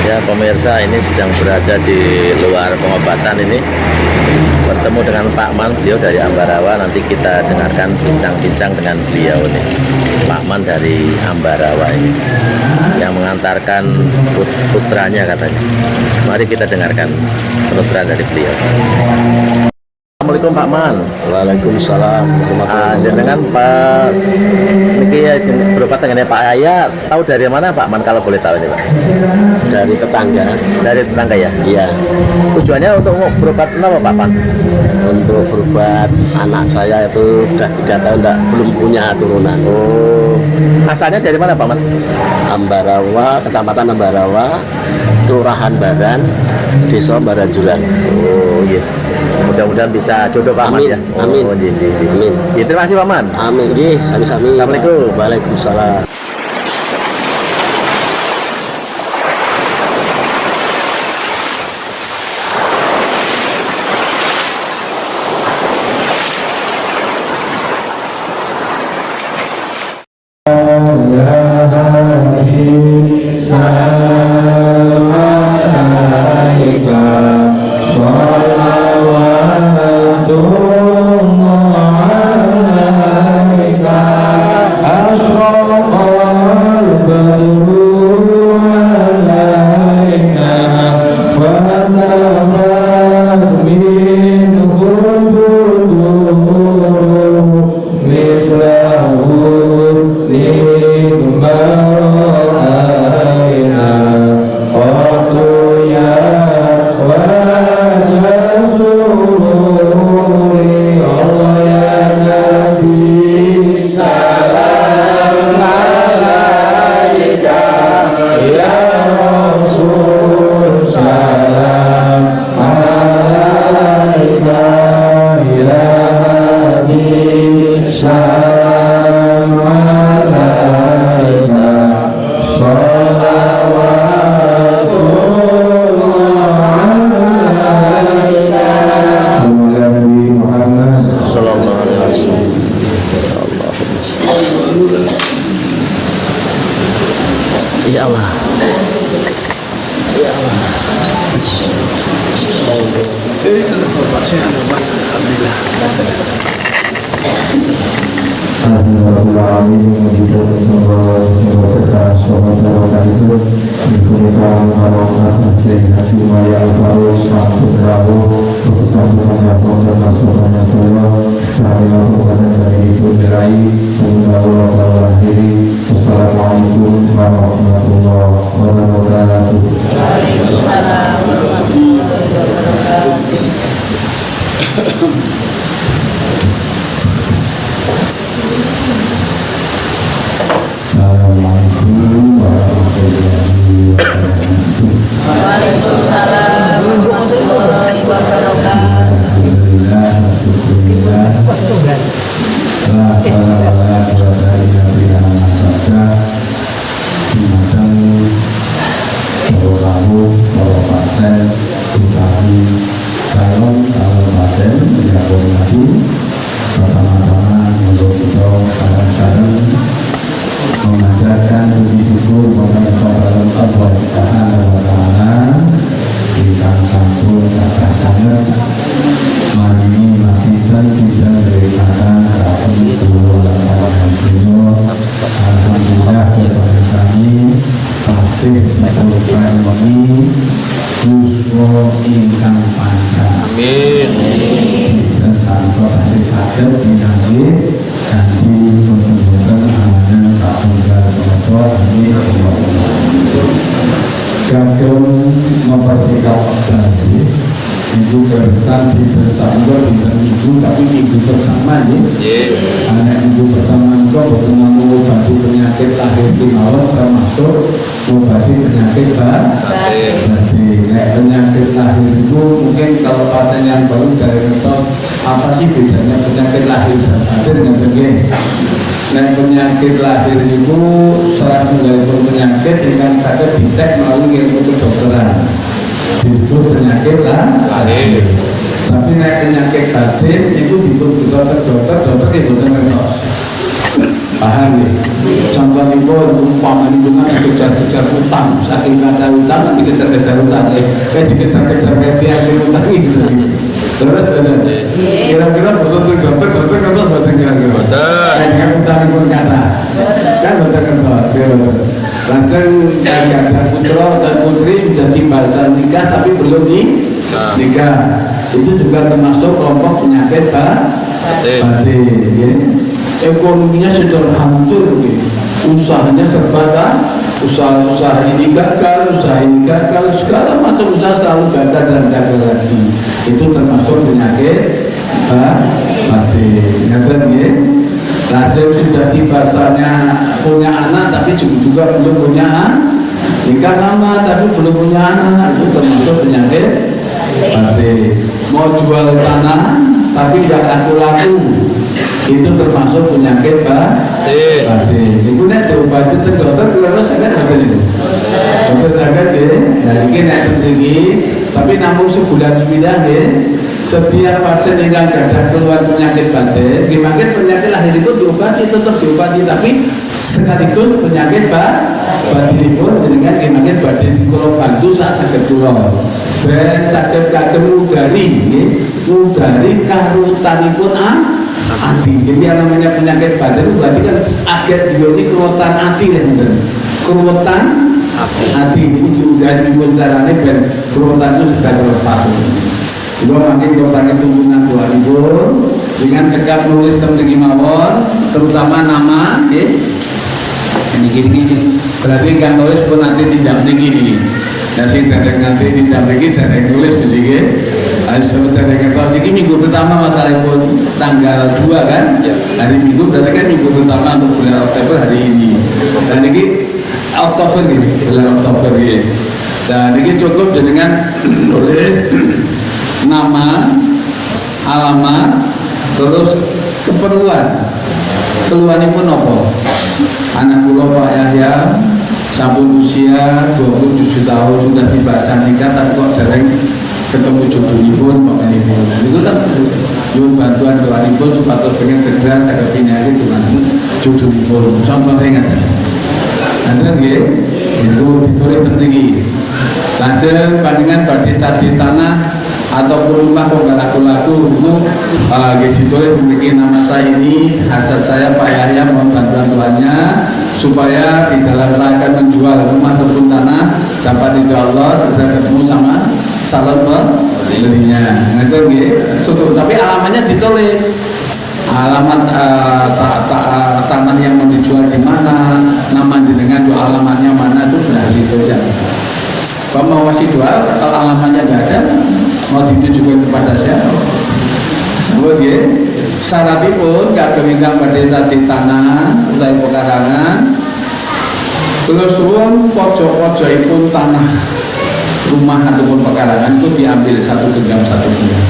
Ya pemirsa, ini sedang berada di luar pengobatan ini, bertemu dengan Pak Man, beliau dari Ambarawa. Nanti kita dengarkan bincang-bincang dengan beliau nih, Pak Man dari Ambarawa ini, yang mengantarkan putranya katanya. Mari kita dengarkan penuturan dari beliau. Assalamualaikum Pak Man. Waalaikumsalam. Dengan Pak Niki ya berobat dengan Pak Ayah. Tahu dari mana Pak Man kalau boleh tahu ini Pak? Dari tetangga. Dari tetangga ya? Iya. Tujuannya untuk berobat apa Pak Man? Untuk berobat anak saya itu sudah 3 tahun belum punya turunan. Oh. Asalnya dari mana Pak Man? Ambarawa, Kecamatan Ambarawa, Kelurahan Baran, Desa Barajuran. Oh iya. Mudah-mudahan bisa jodoh Pak Man Amin. ya. Amin. Oh, iya. Amin. Ya, terima kasih Pak Man. Amin. Nggih, sami-sami. Assalamualaikum. Waalaikumsalam. Ya Allah. Ya Allah. Assalamualaikum warahmatullahi wabarakatuh. Assalamualaikum warahmatullahi wabarakatuh. Waalaikumsalam warahmatullahi wabarakatuh. Alhamdulillah, syukurillah. La hawla wa la quwwata illa billah. Dimakan Bapak Bapak Pasien, utawi calon pasien menjadi lagi pertama-tama untuk kita bareng-bareng mengajarkan puji syukur kepada Allah Subhanahu wa taala ingkang sampun kathah sanget maringi makitan kita dari kata harapan dulu lawan dunia. Alhamdulillah kepada kami kasih menemukan kami kuswo ingkang panjang. Amin. Dan tanpa kasih sakit dinanti nanti menemukan amanah tak tunggal kepada kami. Kagum mempersiapkan lagi minggu bersama di minggu tapi minggu pertama ya. Anak minggu pertama itu bertemu mengobati penyakit lahir kemauan termasuk mengobati penyakit batin. Penyakit lahir itu mungkin kalau pasien yang baru dari nonton apa sih bedanya penyakit lahir dan batin dengan begini. Nah penyakit lahir itu salah satu penyakit yang sakit dicek melalui ilmu kedokteran disebut penyakit lahir. Tapi nek penyakit batin itu dituntut dokter itu betul ngertos. Paham ya? Contoh itu umpama lingkungan kejar-kejar utang, saking kata utang dikejar-kejar utangnya, dikejar-kejar yang utang gitu. Terus kira-kira betul dokter kata kira-kira. Yang utang pun kata, kan betul. Langsung ada putra dan putri sudah timbasan nikah tapi belum nikah. Itu juga termasuk kelompok penyakit batin. Ekonominya sedang hancur, usahanya serba usaha ini gagal, segala macam usaha selalu gagal dan gagal lagi. Itu termasuk penyakit batin. Ngerti ya? Rasul sudah dibasanya punya anak tapi juga belum punya nikah lama tapi belum punya anak, itu termasuk penyakit batin. Mau jual tanah tapi gak laku-laku, itu termasuk penyakit batin. Itu nek diobati ke dokter kalau sakit itu. Dokter sakit ya. Nah ini nek tinggi tapi namun sebulan sebulan ya. Setiap pasien yang gadah keluar penyakit batin, penyakit lahir itu diobati, tetap diobati, tapi sekaligus penyakit batin pun dengan penyakit batin kalau bantu saat sakit keluar. Dan sakit kagem mudari karutanipun hati. Jadi yang namanya penyakit batin itu berarti kan agak dioni kerutan hati lah, kerutan hati itu diudari pun caranya dan kerutan itu sudah terlepas. Juga makin korbannya tuntunan doa ibu dengan cekap nulis tentang mawon, terutama nama, ini gini berarti kan nulis pun nanti tidak begini. Nasi derek nanti tidak begini, derek nulis begini. Harus derek kalau ini minggu pertama masalah pun tanggal 2 kan, hari minggu berarti kan minggu pertama untuk bulan Oktober hari ini. Dan ini Oktober ini, bulan Oktober ini. Dan ini cukup dengan nulis nama, alamat, terus keperluan pun apa? Anak kula Pak Yahya sampun usia 27 tahun sudah dibahas nikah tapi kok dereng ketemu jodohipun Bapak Ibu. Itu kan nyuwun bantuan doanipun supaya pengen segera saged pinyakin dengan jodohipun. Contohnya ngaten. Nanti nggih itu ditulis teng mriki. Lajeng panjenengan badhe sadi tanah ataupun rumah kok laku-laku itu ditulis memiliki nama saya ini, hajat saya Pak Yahya mohon bantuan Tuhannya supaya di dalam saya akan menjual rumah ataupun tanah dapat insya Allah segera ketemu sama calon pembelinya. Itu cukup, tapi alamatnya ditulis, alamat tanah yang mau dijual di mana, nama jenengan alamatnya mana, itu sudah ditulis. Kalau mau kasih doa, kalau alamatnya nggak ada, mau ditujukan kepada siapa? Kemudian syaratipun kagem ingkang badhe sadi tanah utawi pekarangan, kula suwun pojok-pojokipun tanah rumah ataupun pekarangan itu diambil 1 genggam 1 bulan.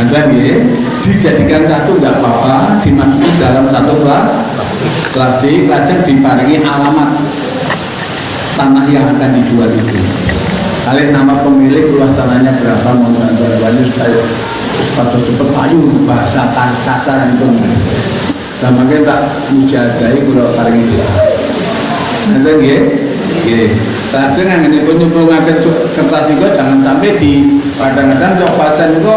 Nanti dijadikan satu nggak apa-apa, dimasukkan dalam satu plastik, lajeng diparingi alamat tanah yang akan dijual itu. Kalian nama pemilik luas tanahnya berapa, mohon bantuan supaya cepat ayu bahasa kasar itu. Dan makanya tak mujadai kalau tarik itu. Nanti gini. Lajeng yang ini pun nyuplungaken kertas itu jangan sampai di kadang-kadang cok pasien itu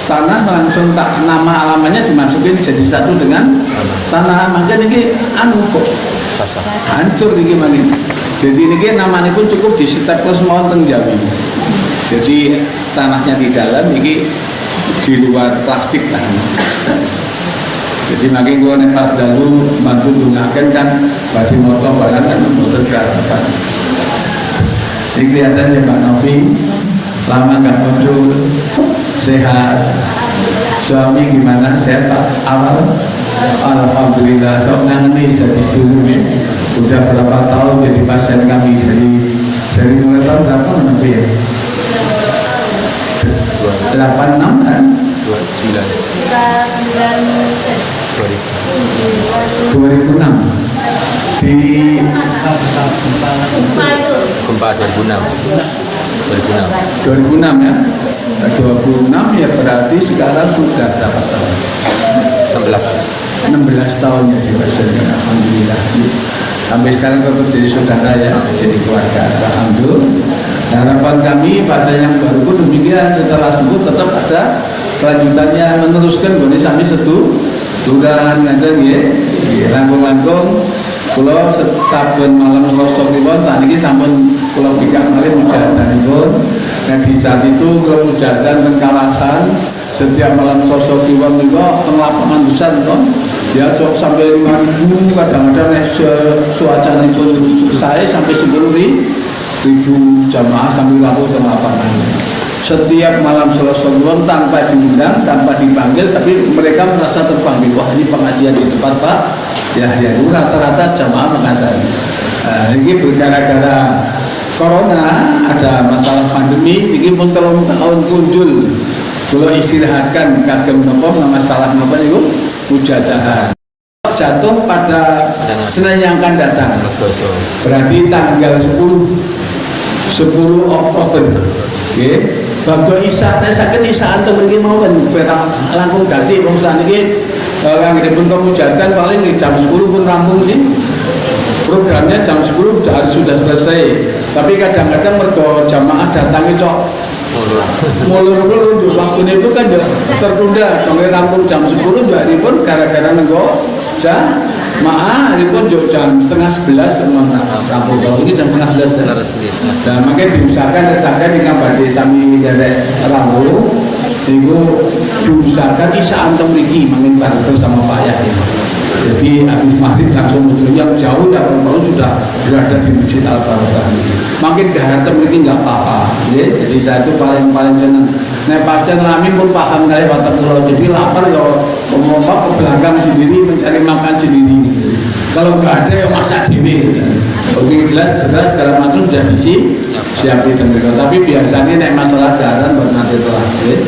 tanah langsung tak nama alamatnya dimasukin jadi satu dengan tanah. Makanya ini kok hancur ini makin. Jadi ini namanya pun cukup di staples mau tengjawi. Jadi tanahnya di dalam, ini di luar plastik lah. Jadi makin gue pas dulu bantu gunakan kan bagi motor barang kan motor berapa. Ini kelihatannya Pak Novi lama nggak muncul, sehat. Suami gimana, sehat Pak? Awal alhamdulillah, sok ngangeni jadi dulu nih. Udah berapa tahun jadi pasien kami dari mulai tahun berapa nanti ya? 86 kan? 2006 di Gempa 2006 ya. 26 ya berarti sekarang sudah berapa tahun? 16 tahun ya di pasien. Alhamdulillah. Sampai sekarang tetap jadi saudara ya, jadi keluarga. Alhamdulillah. harapan kami fase yang baru pun demikian, setelah subuh tetap ada kelanjutannya meneruskan gone sami setu Turan ngaten nggih. Langkung-langkung kula saben malam Selasa kliwon sakniki sampun kula bikak malih mujahadanipun. Nah di saat itu kula mujahadan teng Kalasan setiap malam Selasa kliwon niku teng lapangan besar to. Ya cok sampai 5.000, kadang-kadang suacanipun selesai sampai 10.000 jamaah sambil laku teng lapangan. Setiap malam Selasa kliwon tanpa diundang, tanpa dipanggil, tapi mereka merasa terpanggil. Wah ini pengajian di tempat Pak. Ya itu rata-rata jamaah mengatakan. Ini gara-gara corona ada masalah pandemi. Ini pun telung tahun kunjul. Kalau istirahatkan kagem nopo masalah nopo itu mujahadah. Jatuh pada Senin yang akan datang. Berarti tanggal 10 Oktober. Okay. Bagdo Isa, saya sakit Isa antum begini mau kan peta langkung kasih bangsa ini yang dipun kemujahadan paling jam 10 pun rampung sih. Programnya jam 10 sudah selesai. Tapi kadang-kadang mergo jamaah datang itu mulur-mulur waktu itu kan tertunda sampai rampung jam 10 hari pun gara-gara nenggo jamaah hari pun jam setengah 11 semua rampung ini jam setengah 11. Nah makanya diusahakan dengan badai sami dari rampung itu diusahakan Isa antum mriki mangin bareng bersama Pak Yahya. Jadi habis maghrib langsung muncul yang jauh ya baru sudah berada di Masjid Al-Barokah. Makin gahar mriki nggak apa-apa. Jadi saya itu paling senang. Nah pasien kami pun paham kali watak pulau. Jadi lapar ya ngomong ke belakang sendiri mencari makan sendiri. Kalau nggak ada ya masak dewi. Oke jelas segala macam sudah siapin tentunya. Tapi biasanya nek masalah daharan nanti terakhir.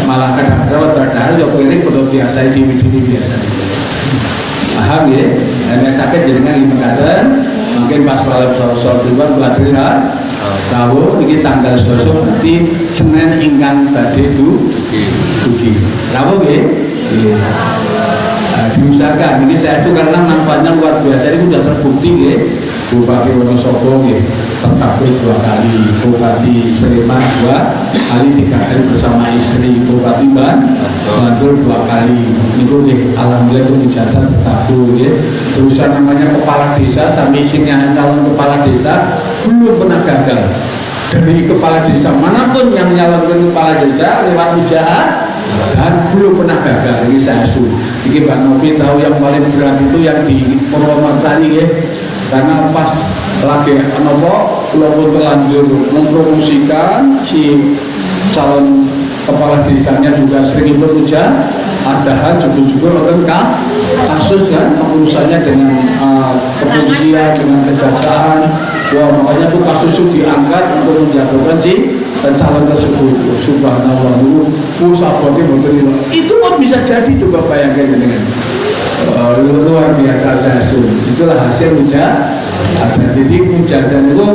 Malah kadang-kadang daharan ya piring perlu biasa di biasa. Paham ya? Nek sakit jenengan mengatakan mungkin pas malam Selasa kliwon pelatihan tahu ini tanggal Selasa berarti Senin ingkang badhe dugi. Tahu ya? Diusahakan ini saya itu karena manfaatnya luar biasa ini sudah terbukti ya. Bupati Wonosobo ya terkabul 2 kali, Bupati Sleman 2 kali, 3 kali bersama istri, Bupati Bantul 2 kali. Itu deh, alhamdulillah itu mujahadah terkabul ya. Terus namanya kepala desa, sampai isinya calon kepala desa belum pernah gagal. Dari kepala desa manapun yang nyalonkan kepala desa lewat mujahadah dan belum pernah gagal. Ini saya asuh. Ini Pak Novi tahu yang paling berat itu yang di Purwomartani ya. Karena pas lagi nopo pun terlanjur mempromosikan si calon kepala desanya juga sering berujar adahan juga tentang kasus kan urusannya dengan kepolisian dengan kejaksaan. Wah makanya tuh kasus itu diangkat untuk menjatuhkan si calon tersebut. Subhanallah itu kok bisa jadi coba bayangkan dengan luar biasa saya itulah hasil mujahadah. Jadi mujahadah itu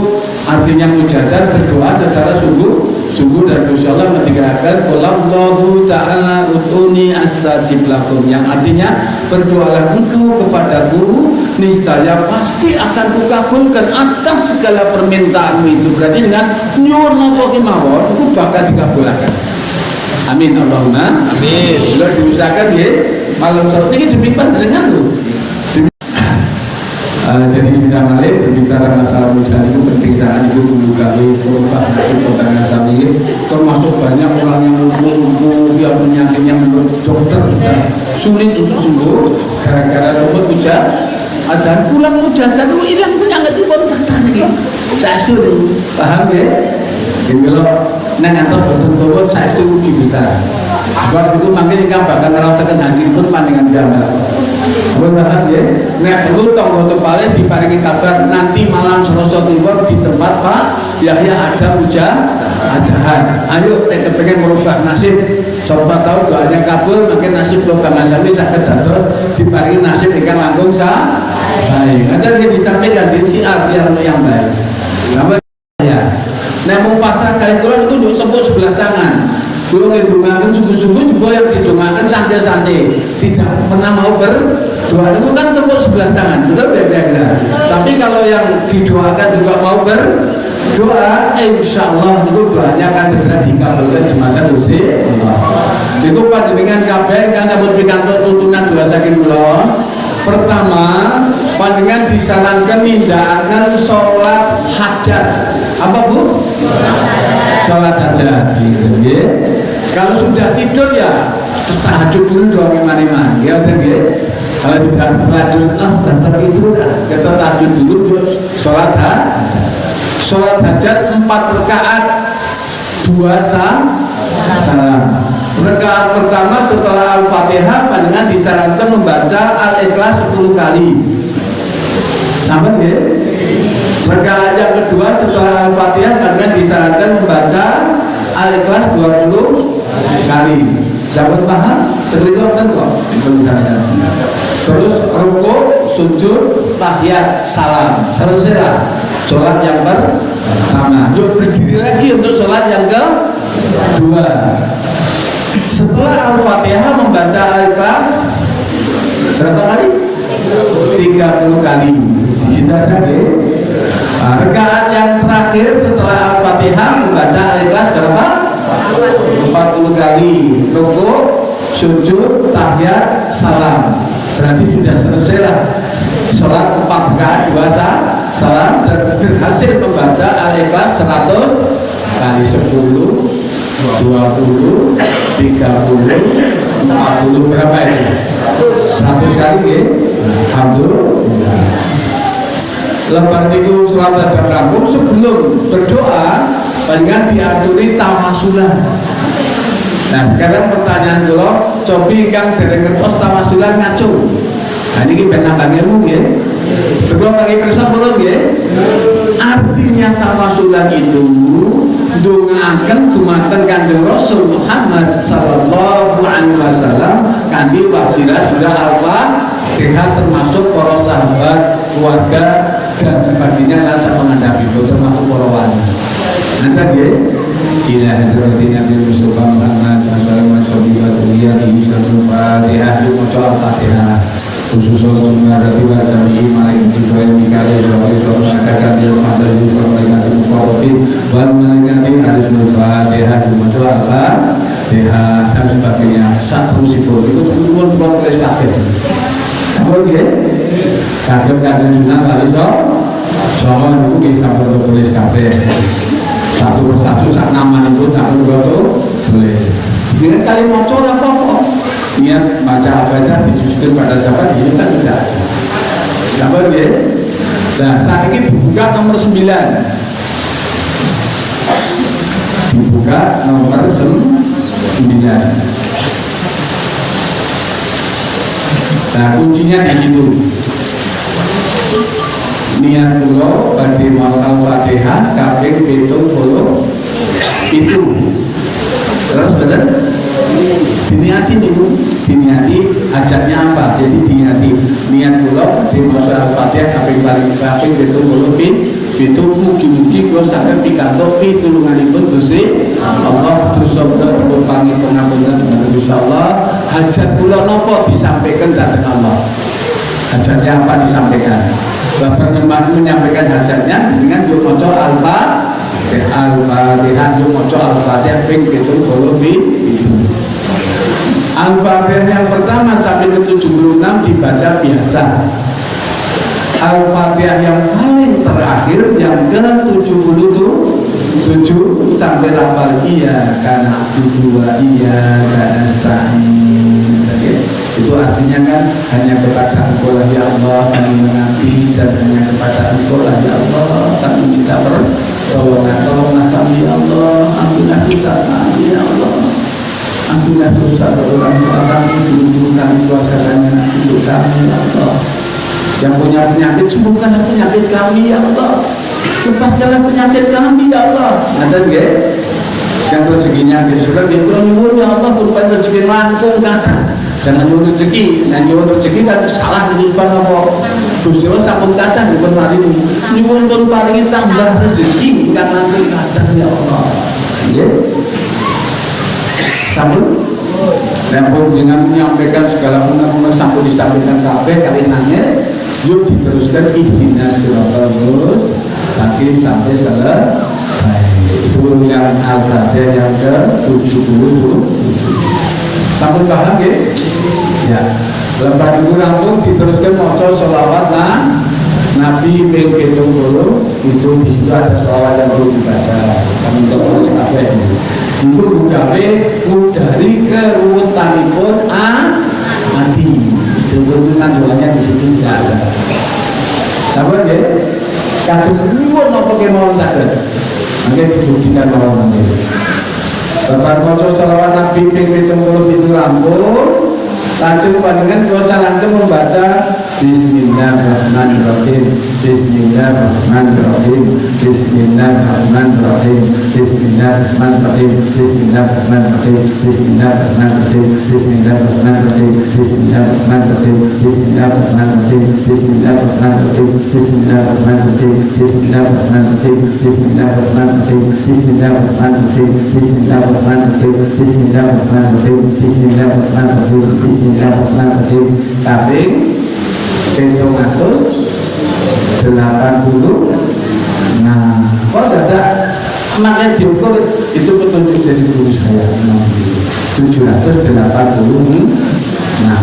artinya mujahadah berdoa secara sungguh dan insyaallah mendengarkan Allahu ta'ala utuni astajib lakum yang artinya berdoalah engkau kepadaku niscaya pasti akan kukabulkan atas segala permintaanmu itu. Berarti dengan nyuwun napa kemawon itu bakal dikabulkan. Amin Allahumma amin. Sudah diusahakan ya malam Sabtu ini demi panjenengan loh. Jadi sudah balik berbicara masalah mujahadah itu penting saat itu dulu kali provokasi kota Nasami termasuk banyak orang yang lumpuh yang penyakitnya menurut dokter sudah sulit untuk sembuh gara-gara luput mujahadah dan pulang mujahadah itu hilang penyakit itu baru datang lagi. Saya suruh paham ya. Jadi kalau ngantos betul-betul saya itu lebih besar. Sebab itu makin ikan bakal ngerasakan hasil pun pandingan gambar. Berbahan ya. Nek perlu tonggo tepalnya diparingi kabar nanti malam Selasa kliwon di tempat Pak Yahya ada mujahadah. Ayo pengen merubah nasib. Siapa tahu doanya kabul makin nasib program Asami sakit dados diparingi nasib ikan langkung baik. Ada di disampaikan di siar yang baik. Nama ya. Namun pasrah kali Quran itu tepuk sebelah tangan. Dulu ngedungakan sungguh-sungguh juga yang didungakan santai-santai, tidak pernah mau berdoa itu kan tepuk sebelah tangan, betul ya kira-kira. Tapi kalau yang didoakan juga mau berdoa doa insya Allah itu doanya akan segera dikabulkan jemaatan Gusti Allah. Niku panjenengan kabeh ingkang sampun pikantuk tuntunan doa saking kula. Pertama, panjenengan disarankan nindakaken sholat hajat. Apa Bu? Sholat hajat gitu nggih. Kalau sudah tidur ya tahajud dulu doa iman-iman ya udah nggih. Kalau tidak lanjut tetap itu kita tahajud dulu sholat hajat. Sholat hajat 4 rakaat 2 salam. Rakaat pertama setelah Al-Fatihah panjenengan disarankan membaca Al-Ikhlas 10 kali. Sampai ya? Rakaat yang kedua setelah Al-Fatihah panjenengan disarankan membaca Al-Ikhlas 20 kali. Sampai paham? Terlihat kan kok? Terus rukuk, sujud, tahiyat, salam. Selesai sholat yang pertama. Yuk berdiri lagi untuk sholat yang kedua. Setelah Al-Fatihah membaca Al-Ikhlas berapa kali? 30 kali. Di situ aja deh. Rakaat yang terakhir setelah Al-Fatihah membaca Al-Ikhlas berapa? 40 kali. Rukuk, sujud, tahiyat, salam. Berarti sudah selesai lah sholat 4 rakaat 2 salam dan berhasil membaca Al-Ikhlas 100 kali 10, 20, 30, 40 berapa itu? 100 kali ya? Alhamdulillah. Lepas itu sholat hajat rampung sebelum berdoa panjenengan diaturi tawasulan. Nah sekarang pertanyaan kula, cobi kang dereng ngertos tawasulan ngaco. Nah ini ben nambah ilmu nggih. Kula panggih pirsa purun nggih. Artinya tawasulan itu ndongaaken dumateng Kanjeng Rasul Muhammad sallallahu alaihi wasallam kanthi wasilah surah Al-Fatihah termasuk para sahabat, keluarga dan sebagainya rasa menghadapi itu termasuk para wali. Nanti dia ila hadratin Nabi Mustafa Muhammad sallallahu alaihi wasallam Fatihah maca Al-Fatihah khususnya menghadapi baca ini malaikat Jibril Mikail Rasul akan dilempar dari malaikat Mukarrabin wal malaikat harus Al-Fatihah maca Al-Fatihah dan sebagainya. Satu sipur itu pun tulis kabeh. Apa dia? Kadang-kadang sunat harus sama itu bisa tulis kabeh. Satu persatu sak nama itu satu tulis. Dengan kali maca apa-apa. Niat baca Al-Fatihah ditujukan pada sahabat itu kan tidak ada. Sahabat ya. Nah, saat ini dibuka nomor 9. Dibuka nomor 9. Nah, kuncinya di situ. Niat kula badhe maca Al-Fatihah kaping 70 itu. Terus benar? Diniati niku, diniati hajatnya apa? Jadi diniati niat kula badhe maca Al-Fatihah kaping 70 itu mugi-mugi kula saged pikantuk pitulunganipun Gusti Allah dosa-dosa pangi pengampunan insyaallah. Hajat kula napa disampaikan dhateng Allah. Hajatnya apa disampaikan? Bapak menyampaikan hajatnya dengan yo maca Al-Fatihah yo maca Al-Fatihah ping 70. Al-Fatihah yang pertama sampai ke 76 dibaca biasa. Al-Fatihah yang paling terakhir yang ke 77 sampai lafal iya karena dua iya karena sa'in. Itu artinya kan hanya kepada Engkau lah ya Allah kami mengabdi dan hanya kepada Engkau lah ya Allah kami minta pertolongan kami ya Allah, ampunilah dosa kami ya Allah, ampunilah dosa orang tua kami, guru kami, keluarga kami, anak cucu kami ya Allah. Yang punya penyakit sembuhkanlah penyakit kami ya Allah, lepaskanlah penyakit kami ya Allah. Ada nggih? Yang rezekinya di surga dia nyuwun ya Allah berupa rezeki langkung kata. Jangan nyuwun rezeki, dan nyuwun rezeki kan salah di depan apa? Gusti Allah sampun kadang dipun paringi. Nyuwun pun paringi tambah rezeki kan langkung kadang ya Allah. Nggih. Sampun dan pun dengan menyampaikan segala undang-undang sampun disampaikan kabeh kali nangis. Yuk diteruskan ihdinas siratal mustaqim. sakit sampai selesai. Itu yang Al-Fatihah yang ke-70. Sampai paham ya? Ya. Lepas itu rampung diteruskan maca sholawat Nabi ping 70 itu di situ ada sholawat yang perlu dibaca. Kami terus kabeh. Itu gawe ngudari keruwetanipun mati. Itu nandulannya di situ tidak ada. Sabar ya. Kadung nuwun apa kemawon saged. Mangke dibuktikan mawon nggih. Lepas maca sholawat Nabi ping 70 itu rampung. Lajeng panjenengan kula langsung membaca Bismillahirrahmanirrahim. Bismillahirrahmanirrahim. Bismillahirrahmanirrahim. Bismillahirrahmanirrahim. Bismillahirrahmanirrahim. Bismillahirrahmanirrahim. Bismillahirrahmanirrahim. Bismillahirrahmanirrahim. Bismillahirrahmanirrahim. Bismillahirrahmanirrahim. Bismillahirrahmanirrahim. Bismillahirrahmanirrahim. Bismillahirrahmanirrahim. Bismillahirrahmanirrahim. Bismillahirrahmanirrahim. Bismillahirrahmanirrahim. Bismillahirrahmanirrahim. Bismillahirrahmanirrahim. Kaping 780. Nah, kok tidak makanya diukur itu petunjuk dari guru saya 780. Nah,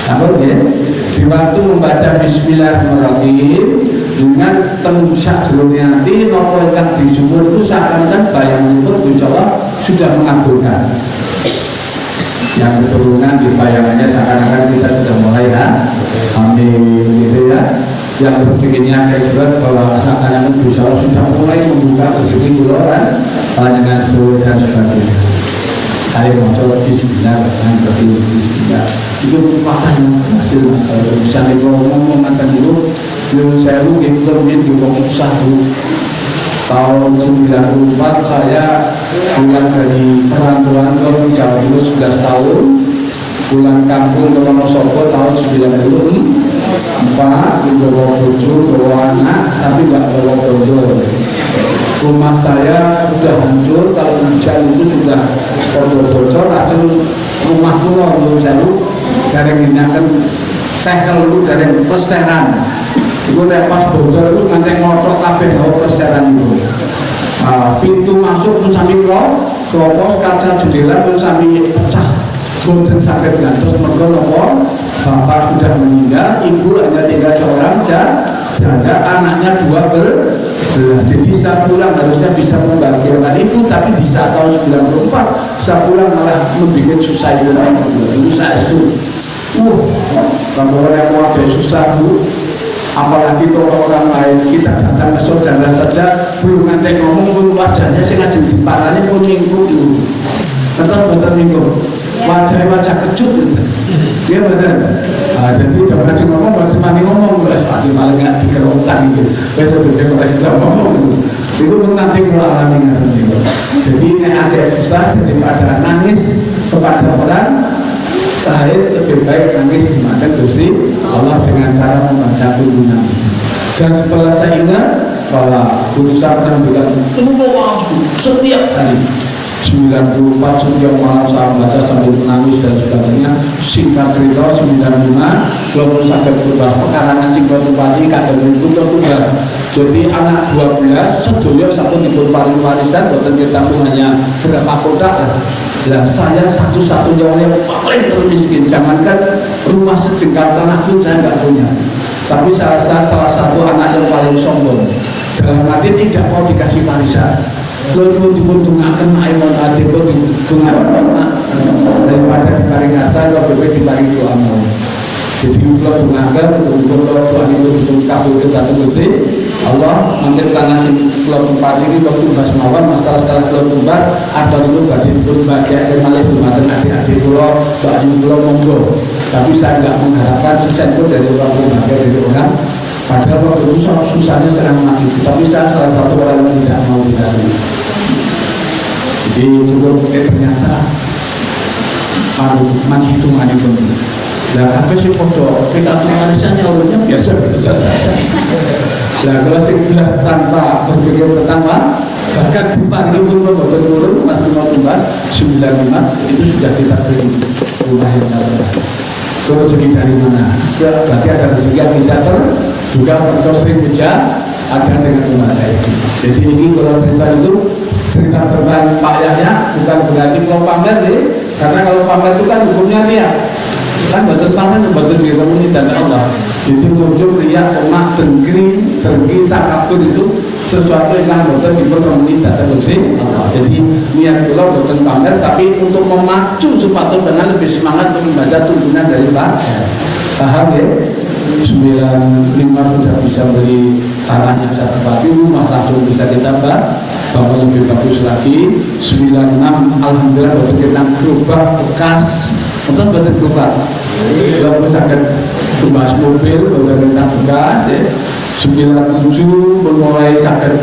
apa ya? Di waktu membaca Bismillahirrahmanirrahim dengan tenggusak juruni nanti nopo yang disebut itu seakan-akan bayangan itu Insya Allah sudah mengabulkan. Yang keturunan di bayangannya seakan-akan kita sudah mulai amin gitu ya. Yang rezekinya kayak sebab bahwa seakan-akan Insya Allah sudah mulai membuka rezeki bulan panjangan seluruh dan sebagainya. Ayo mencoba Bismillahirrahmanirrahim. Bismillah itu patah yang berhasil. Kalau misalnya ngomong mantan dulu saya mungkin lebih susah dulu. Tahun 94 saya pulang dari perantauan ke Jawa Timur 11 tahun, pulang kampung ke Wonosobo tahun 94, bawa bojo, bawa anak, tapi nggak bawa bojo. Rumah saya sudah hancur, kalau hujan itu sudah bocor, langsung rumah pulau dulu saya dari minyakan tekel dulu dari plesteran. Itu pas bocor itu nanti ngotot kabeh karo plesteran itu. Pintu masuk pun sami klopos, kaca jendela pun sami pecah. Boten sampai gantos mergo napa bapak sudah meninggal, ibu hanya tinggal seorang janda, anaknya 12. Jadi saya pulang harusnya bisa membahagiakan ibu, tapi di saat tahun 94 saya pulang malah membuat susah itu saya itu. Kalau orang yang mau susah bu, apalagi kalau orang lain, kita datang ke saudara saja belum nanti ngomong pun wajahnya saya ngajeng diparani pun minggu dulu. Betul minggu wajah kecut gitu. Dia benar. Jadi udah ngajeng ngomong berarti mani ngomong belas pasti malah nggak dikerokan gitu. Betul kita ngomong gitu. Itu pun nanti mengalami gitu. Jadi ini ada susah daripada nangis kepada orang lain, lebih baik nangis di mata Gusti Allah dengan cara membaca tuntunan. Dan setelah saya ingat bahwa guru saya pernah bilang setiap hari 94 setiap malam saya baca sambil menangis dan sebagainya. Singkat cerita 95 kalau sampai berubah pekarangan Cinggo Tumpati kadang itu tugas. Jadi anak 12 sedoyo satu dipun paring warisan boten kita hanya berapa kotak. Nah, saya satu-satunya orang yang paling termiskin. Jangankan rumah sejengkal tanah pun saya nggak punya. Tapi salah satu anak yang paling sombong. Dalam arti tidak mau dikasih warisan. Lalu diuntungkan maimun hati itu diuntungkan daripada diparing harta, lebih diparing doamu. Jadi kalau diuntungkan untuk doa itu kabul kita tunggu sih. Allah mungkin karena si pulau tempat ini waktu bahas mawar masalah setelah pulau tempat ada itu bagi berbagai malah berbagai adik-adik pulau bagi pulau monggo. Tapi saya nggak mengharapkan sesen pun dari orang berbagai dari orang. Padahal waktu itu susahnya setengah mati. Tapi saya salah satu orang yang tidak mau dikasih. Jadi cukup ternyata masih itu mandi pun. Nah, apa sih foto? Kartu manisannya urutnya biasa saja. Nah, kalau sebelas tanpa berpikir pertama, bahkan tempat ini pun betul-betul masih mau tempat 95 itu sudah kita beri rumah yang dalam. Terus rezeki dari mana? Ya, berarti ada rezeki yang tidak terduga. Kalau sering hujan, ada dengan rumah saya. Jadi ini kalau cerita itu cerita tentang Pak Yahya bukan berarti mau pamer deh, karena kalau pamer itu kan hukumnya dia kan betul pamer betul di komunitas Allah. Jadi muncul riak, omak, dengki, takabur itu sesuatu yang betul di komunitas tersebut. Jadi niat kita betul pamer, tapi untuk memacu supaya dengan lebih semangat untuk membaca tuntunan dari Pak. Paham ya? 95 sudah bisa beli tanahnya satu batu, rumah langsung bisa kita bangun lebih bagus lagi. 96 alhamdulillah betul kita berubah bekas, betul berubah. Kalau misalkan tumbas mobil betul kita bekas ya. 97 mulai sakit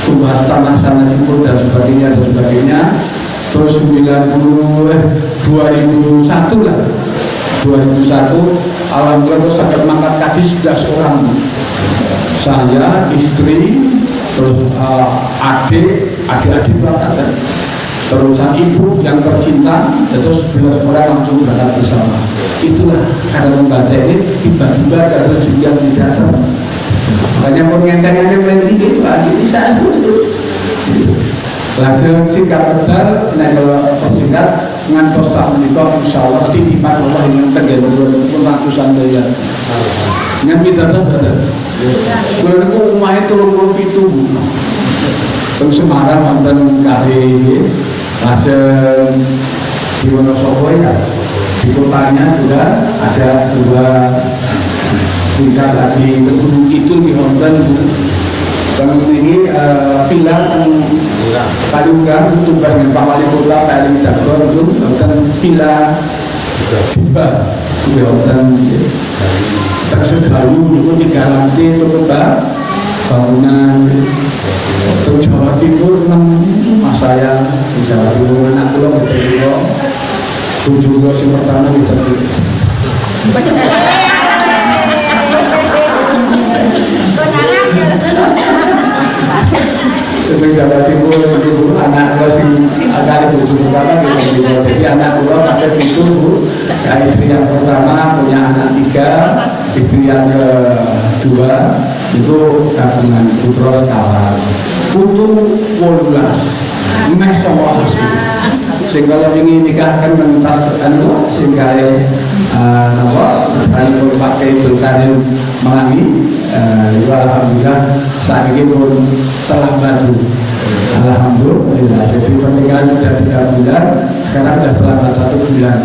tumbas tanah sana sipur dan sebagainya. Terus 2001 lah. 2001 alhamdulillah terus akan mangkat kadis 11 orang, saya, istri, terus adik berangkat, terus ibu yang tercinta, terus 11 orang langsung berangkat bersama. Itulah karena membaca ini tiba-tiba ada rezeki yang tidak datang. Makanya pengenteng-enteng ini bisa itu. Lajeng singkat pedal, nah kalau persingkat ngantos sak menika insyaallah titipan Allah yang tegel pun ratusan miliar. Ngan pitados boten. Kula niku omahe 37. Teng Semarang wonten kali lajeng di Wonosobo ya. Di kotanya juga ada 2 tingkat lagi ke Gunung Kidul di wonten bangun ini villa Kalunggang tugas dengan Pak Wali Kota Pak Elim Dagor itu bukan villa tiba bukan tersedalu itu 3 lantai itu bangunan untuk Jawa Timur 6 mas saya di Jawa Timur anak pulau betul-betul 7 yang pertama kita Seperti Jawa Timur itu anak masih agak itu pertama gitu. Jadi anak pulau ada itu istri yang pertama punya anak 3, istri yang kedua itu gabungan putra kawan. Putu 18, mes sama sehingga ini nikahkan mentas sehingga kali pakai berkarir melangi. Alhamdulillah saat ini pun telah baru. Alhamdulillah. Jadi pernikahan sudah 3 bulan, sekarang sudah terlambat 1 bulan.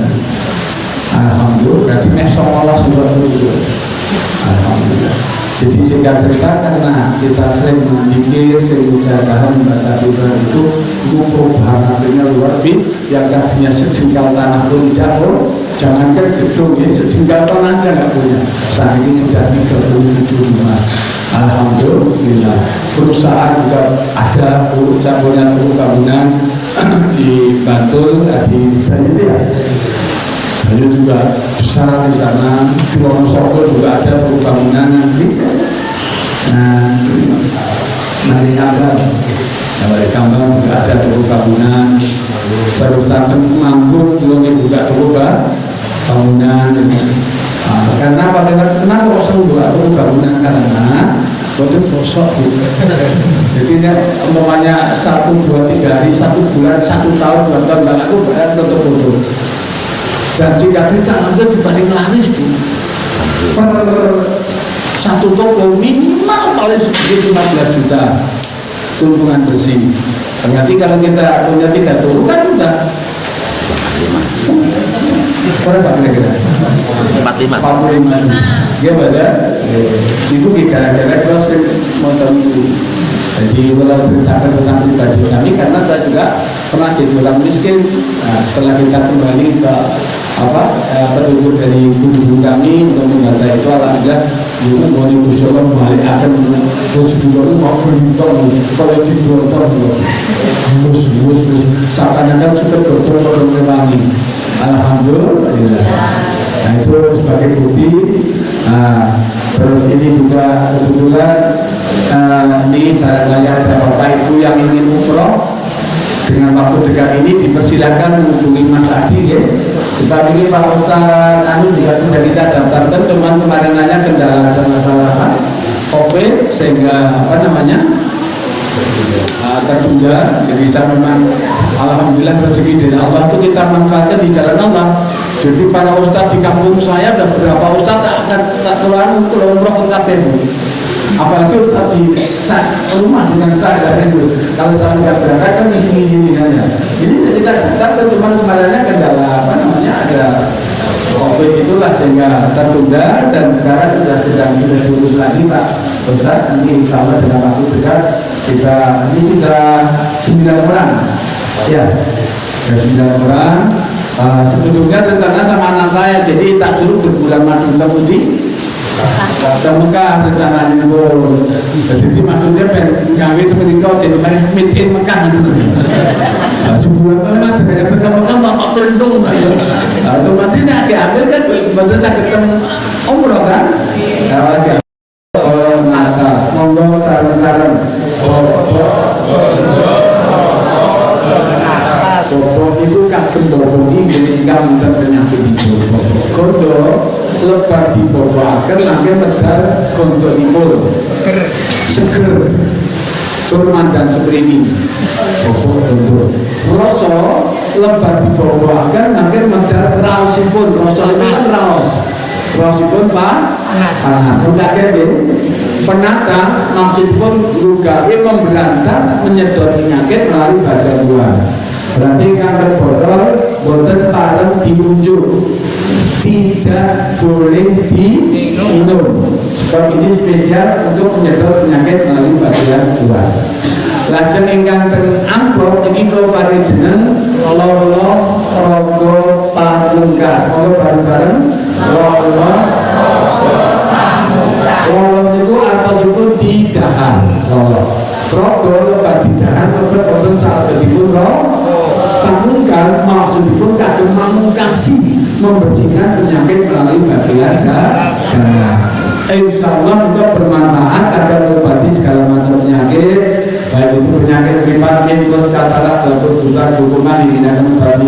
Alhamdulillah. Berarti mesokolah sudah turun. Alhamdulillah. Jadi singkat cerita karena kita sering memikir, sering usahakan membaca Quran itu perubahan artinya luar biasa. Yang tadinya sejengkal tanah pun tidak pun. Jangankan gedung ya, sejengkal tanah aja nggak punya. Saat ini sudah 37 rumah. Alhamdulillah. Perusahaan juga ada, saya punya bangunan di Bantul, di Bantul ya. Ini juga besar di sana. Di Wonosobo juga ada bangunan nanti. Nah, nanti Kambang juga ada bangunan. Terus Manggur juga bangunan. Karena apa? Kenapa kosong juga bangunan? Karena itu bosok. Jadi umpamanya 1, 2, 3 hari, 1 bulan, 1 tahun, 2 tahun nggak laku bayar tetap bodoh. Dan jika tidak lanjut dibanding laris Bu. Per 1 toko minimal paling sedikit 15 juta keuntungan bersih. Berarti kalau kita punya 3 toko kan udah berapa kira-kira? 45. Ya pada itu gara-gara kalau saya mau tahu. Jadi kalau ceritakan tentang pribadi kami karena saya juga pernah jadi orang miskin. Nah, setelah kita kembali ke petunjuk dari guru kami untuk membaca itu alhamdulillah itu mau dibujukan balik akan prosedur mau berhitung kalau dibutuhkan terus seakan-akan sudah bertemu mewangi. Alhamdulillah. Nah itu sebagai bukti. Terus ini juga kebetulan ini barangkali ada bapak ibu yang ingin umroh dengan waktu dekat ini dipersilakan menghubungi Mas Adi ya. Sebab ini Pak Ustaz juga sudah kita daftarkan, cuman kemarin nanya kendala ada masalah apa. COVID sehingga tertunda. Jadi saya memang alhamdulillah rezeki dari Allah itu kita manfaatkan di jalan Allah. Jadi para ustadz di kampung saya ada beberapa ustadz tak keluar umroh ke KPM. Apalagi ustadz di rumah dengan saya itu. Kalau saya nggak berangkat kan di sini hanya. Ini kita cuma kemarinnya kendala ada COVID itulah sehingga tertunda dan sekarang sedang diurus lagi Pak Ustadz. Nanti insya Allah dalam waktu dekat ini sudah 9 orang ya, sudah 9 orang. Sebetulnya rencana sama anak saya, jadi tak suruh berbulan madu kemudian ke Mekah rencana itu. Jadi maksudnya pengawe seperti kau jadi made in Mekah gitu. Sebulan mana jadi ke Mekah bapak beruntung otomatis nak ambil kan betul sakit umroh kan. Kalau nasa monggo saran-saran Bobo itu kagem bobo ini ketika mudah penyakit itu. Gondo lebar di bobo akan sampai medal gondo timur seger turman dan seperti ini. Bobo gondo rosso lebar di bobo akan sampai medal raosipun. Rosso ini kan raosipun Pak udah penatas maksudipun rugawi memberantas menyedot penyakit melalui badan luar. Berarti kanker botol boten pareng diunjuk, tidak boleh diminum. Sebab ini spesial untuk menyedot penyakit melalui bagian luar. Lajeng ingkang ten amplop ini kalau pari jeneng lolo rogo pamungkas. Kalau bareng-bareng lolo itu artosipun didahar lolo. Rogo lebat didahar lebat boten sahabatipun pamungkas maksudipun kagem mamungkasi membersihkan penyakit melalui bagian darah. Insya Allah untuk bermanfaat agar mengobati segala macam penyakit, baik itu penyakit privat, infus, katarak, gabut, buta, dukungan, digunakan obat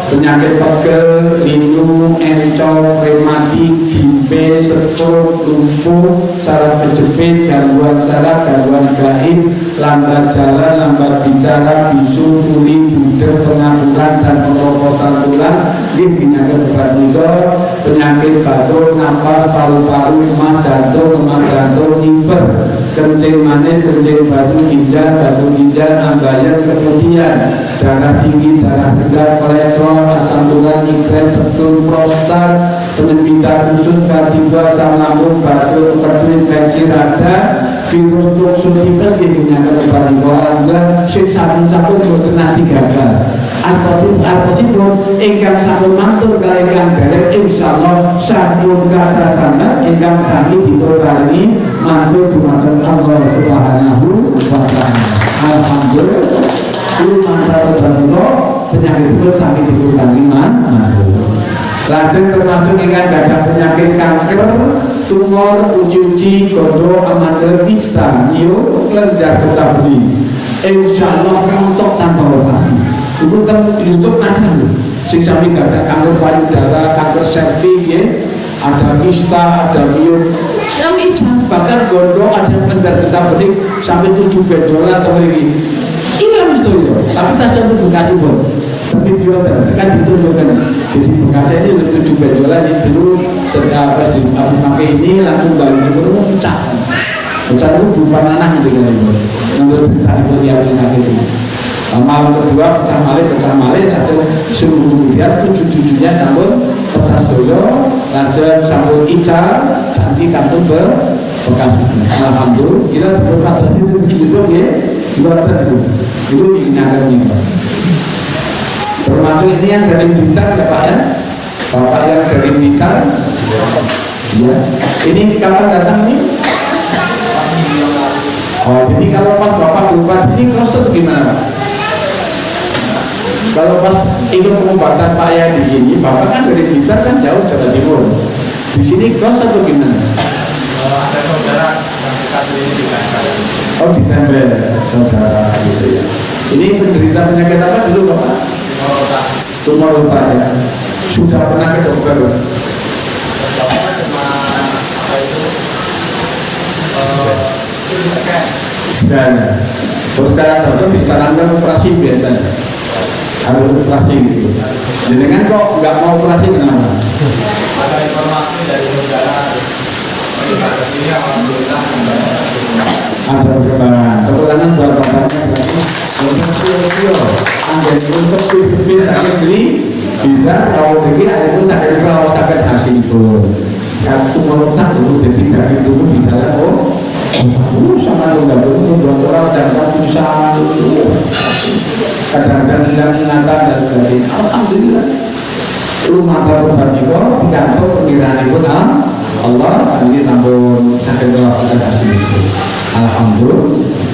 penyakit pegel, linu, encok, rematik, jimpe, stroke, lumpuh, saraf kejepit, gangguan saraf, gangguan gaib, lambat jalan, lambat bicara, bisu, tuli, budek, pengaburan, dan pengeroposan tulang, digunakan obat penyakit batuk, nafas, paru-paru, lemah jantung, liver, kencing manis, kencing batu ginjal, ambayan, kemudian darah tinggi, darah rendah, kolesterol, asam urat, migrain, betul, prostat, penyempitan usus, kardiga, asam lambung, batuk, infeksi radang, virus tuksul tipes digunakan obat alhamdulillah sing sampun boten nate gagal. Artosipun ingkang sampun matur kali ingkang derek insyaallah sampun kathah sanget ingkang sami diparingi matur dumateng Allah Subhanahu wa taala. Alhamdulillah mantar danilo penyakitipun sami diparingi matur. Lajeng termasuk ingkang gadah penyakit kanker, tumor, uji-uji, godo, amatir, kista, nyio, kelenjar getah benih. Insyaallah rontok tanpa operasi. Itu kan YouTube ada loh. Sing sami gadah kanker payudara, kanker serviks, ya. Ada kista, ada nyio. Sami bahkan godo ada kelenjar getah benih sampai 7 benjolan atau ini. Ini mesti loh. Tapi tak sampai bekasi pun. Video kan ditunjukkan, jadi bekasnya ini 7 benjolan itu dulu setelah habis pakai ini langsung balik itu pecah itu berupa nanah gitu kan itu menurut cerita itu yang sakit itu. Malam kedua pecah malih aja suruh kemudian 7-7-nya sambung pecah solo aja sambung ical santi kantung bekas. Alhamdulillah kita berkat dari itu ya kita itu ingatkan ini termasuk ini yang dari Blitar ya Pak ya, Bapak yang dari Blitar ya. Ini kapan datang ini? Oh jadi kalau pas Bapak berupa ini kos itu gimana Pak? Kalau pas itu pengobatan Pak ya di sini, Bapak kan dari Blitar kan jauh Jawa Timur. Di sini kos itu gimana? Ada saudara yang dekat ini ditempel. Oh ditempel saudara gitu ya. Ini penderita penyakit apa dulu Bapak? Tumor otak ya. Sudah pernah ke dokter? Cuma apa itu Dan terus sekarang dokter disarankan operasi biasanya, harus operasi gitu. Jenengan kok nggak mau operasi kenapa? Ada informasi dari saudara ini alhamdulillah Ada perkembangan. Kekurangan buat bapaknya berarti untuk angin untuk pipi sakit beli bisa kalau begini ada itu sakit kalau sakit hasil itu. Kalau tumor otak dulu jadi daging tubuh di dalam sama lomba itu dokter dan bisa kadang-kadang hilang ingatan dan sebagainya. Alhamdulillah. Rumah terbuat itu digantung pengiraan itu Allah sambil sambung sakit kalau sakit hasil itu. Alhamdulillah.